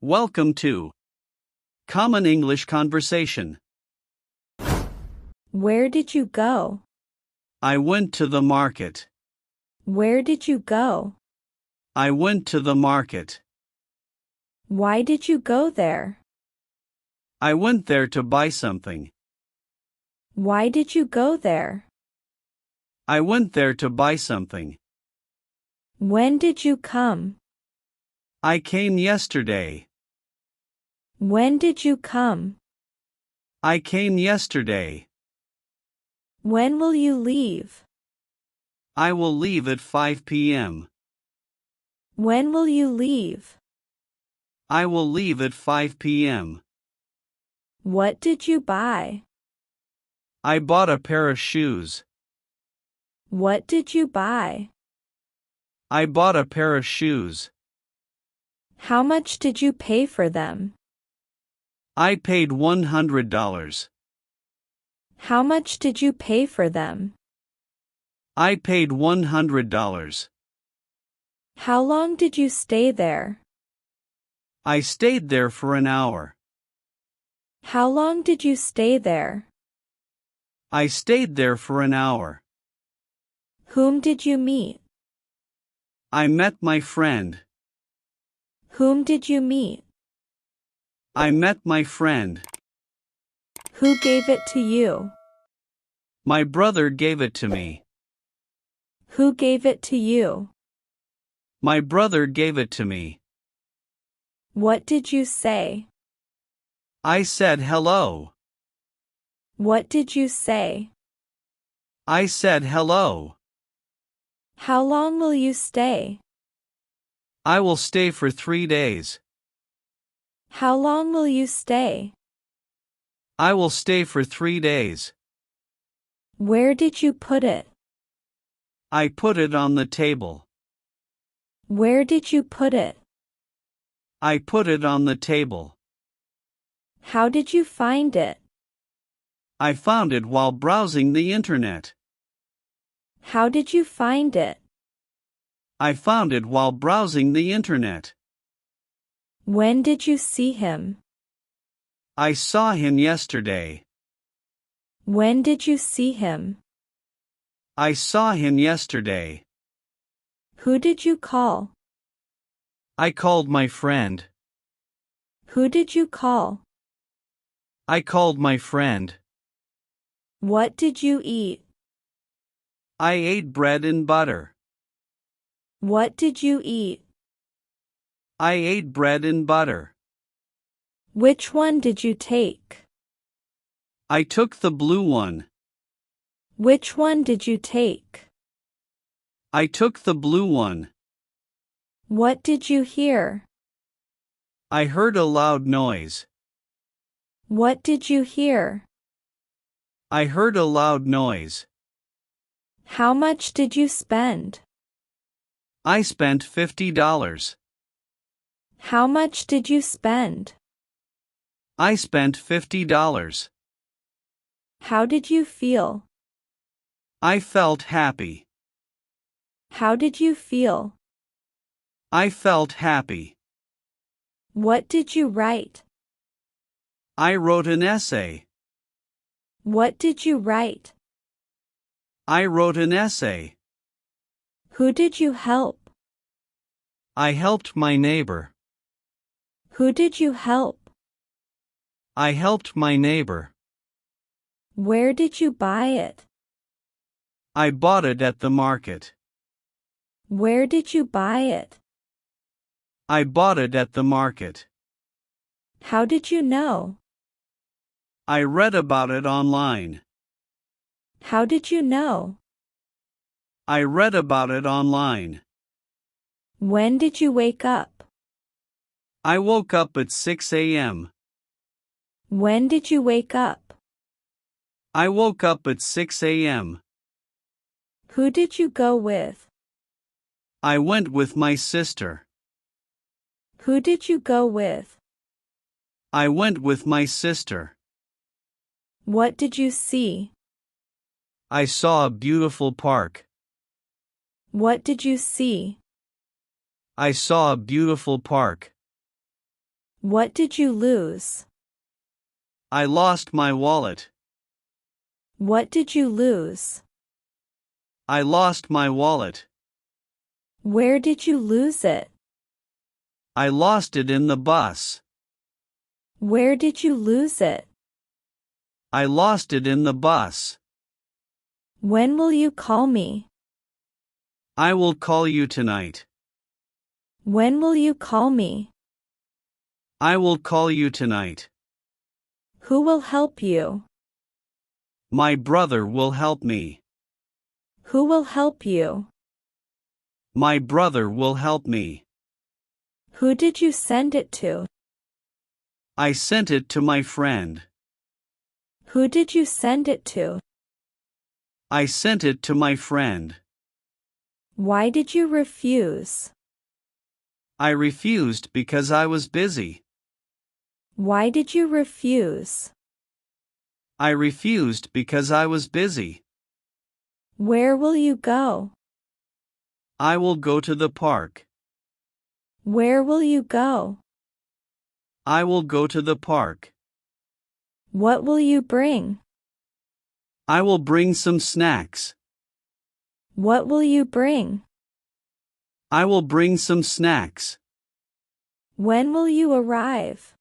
Welcome to Common English Conversation. Where did you go? I went to the market. Where did you go? I went to the market. Why did you go there? I went there to buy something. Why did you go there? I went there to buy something. When did you come? I came yesterday. When did you come? I came yesterday. When will you leave? I will leave at 5 p.m. When will you leave? I will leave at 5 p.m. What did you buy? I bought a pair of shoes. What did you buy? I bought a pair of shoes. How much did you pay for them? I paid $100. How much did you pay for them? I paid $100. How long did you stay there? I stayed there for an hour. How long did you stay there? I stayed there for an hour. Whom did you meet? I met my friend. Whom did you meet? I met my friend. Who gave it to you? My brother gave it to me. Who gave it to you? My brother gave it to me. What did you say? I said hello. What did you say? I said hello. How long will you stay? I will stay for 3 days. How long will you stay? I will stay for 3 days. Where did you put it? I put it on the table. Where did you put it? I put it on the table. How did you find it? I found it while browsing the internet. How did you find it? I found it while browsing the internet. When did you see him? I saw him yesterday. When did you see him? I saw him yesterday. Who did you call? I called my friend. Who did you call? I called my friend. What did you eat? I ate bread and butter. What did you eat? I ate bread and butter. Which one did you take? I took the blue one. Which one did you take? I took the blue one. What did you hear? I heard a loud noise. What did you hear? I heard a loud noise. How much did you spend? I spent $50. How much did you spend? I spent $50. How did you feel? I felt happy. How did you feel? I felt happy. What did you write? I wrote an essay. What did you write? I wrote an essay. Who did you help? I helped my neighbor. Who did you help? I helped my neighbor. Where did you buy it? I bought it at the market. Where did you buy it? I bought it at the market. How did you know? I read about it online. How did you know? I read about it online. When did you wake up? I woke up at 6 a.m. When did you wake up? I woke up at 6 a.m. Who did you go with? I went with my sister. Who did you go with? I went with my sister. What did you see? I saw a beautiful park. What did you see? I saw a beautiful park. What did you lose? I lost my wallet. What did you lose? I lost my wallet. Where did you lose it? I lost it in the bus. Where did you lose it? I lost it in the bus. When will you call me? I will call you tonight. When will you call me? I will call you tonight. Who will help you? My brother will help me. Who will help you? My brother will help me. Who did you send it to? I sent it to my friend. Who did you send it to? I sent it to my friend. Why did you refuse? I refused because I was busy. Why did you refuse? I refused because I was busy. Where will you go? I will go to the park. Where will you go? I will go to the park. What will you bring? I will bring some snacks. What will you bring? I will bring some snacks. When will you arrive?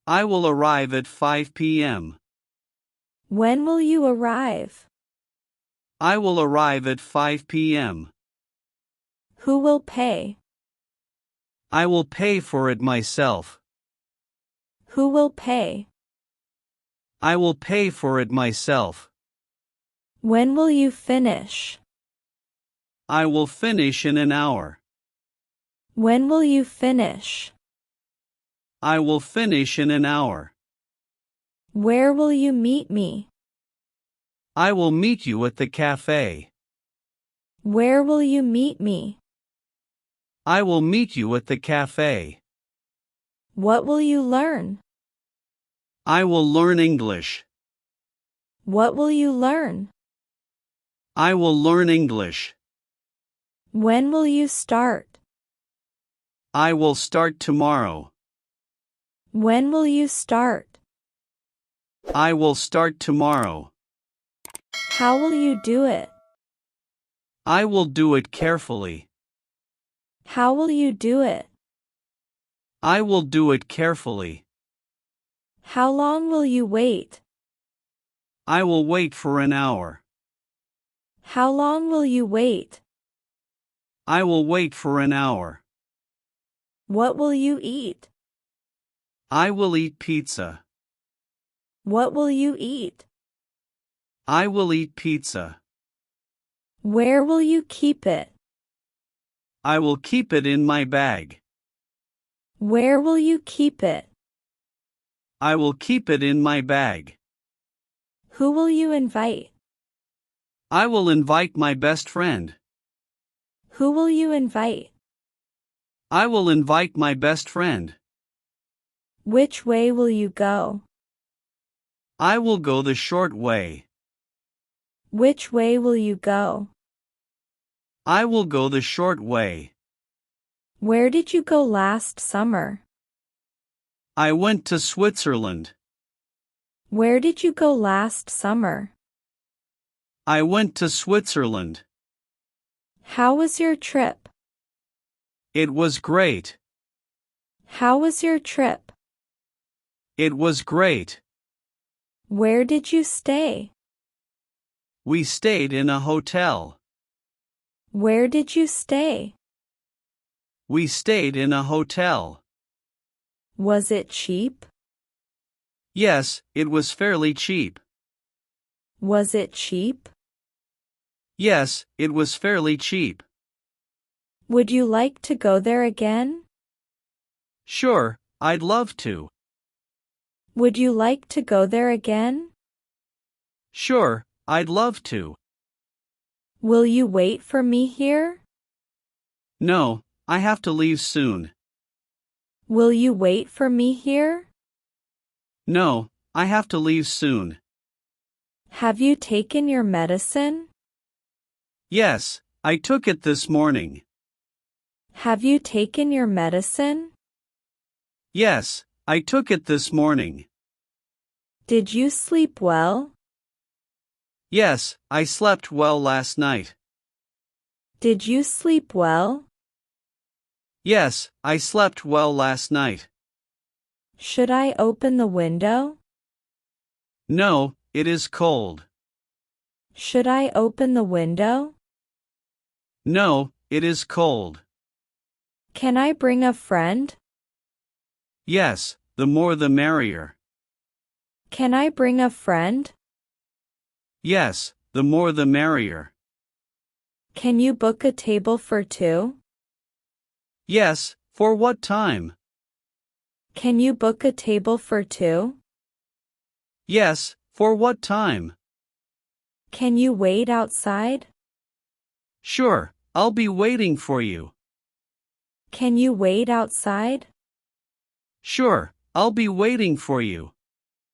I will arrive at 5 p.m. When will you arrive? I will arrive at 5 p.m. Who will pay? I will pay for it myself. Who will pay? I will pay for it myself. When will you finish? I will finish in an hour. When will you finish? I will finish in an hour. Where will you meet me? I will meet you at the cafe. Where will you meet me? I will meet you at the cafe. What will you learn? I will learn English. What will you learn? I will learn English. When will you start? I will start tomorrow. When will you start? I will start tomorrow. How will you do it? I will do it carefully. How will you do it? I will do it carefully. How long will you wait? I will wait for an hour. How long will you wait? I will wait for an hour. What will you eat? I will eat pizza. What will you eat? I will eat pizza. Where will you keep it? I will keep it in my bag. Where will you keep it? I will keep it in my bag. Who will you invite? I will invite my best friend. Who will you invite? I will invite my best friend. Which way will you go? I will go the short way. Which way will you go? I will go the short way. Where did you go last summer? I went to Switzerland. Where did you go last summer? I went to Switzerland. How was your trip? It was great. How was your trip? It was great. Where did you stay? We stayed in a hotel. Where did you stay? We stayed in a hotel. Was it cheap? Yes, it was fairly cheap. Was it cheap? Yes, it was fairly cheap. Would you like to go there again? Sure, I'd love to. Would you like to go there again? Sure, I'd love to. Will you wait for me here? No, I have to leave soon. Will you wait for me here? No, I have to leave soon. Have you taken your medicine? Yes, I took it this morning. Have you taken your medicine? Yes, I took it this morning. Did you sleep well? Yes, I slept well last night. Did you sleep well? Yes, I slept well last night. Should I open the window? No, it is cold. Should I open the window? No, it is cold. Can I bring a friend? Yes, the more the merrier. Can I bring a friend? Yes, the more the merrier. Can you book a table for two? Yes, for what time? Can you book a table for two? Yes, for what time? Can you wait outside? Sure, I'll be waiting for you. Can you wait outside? Sure, I'll be waiting for you.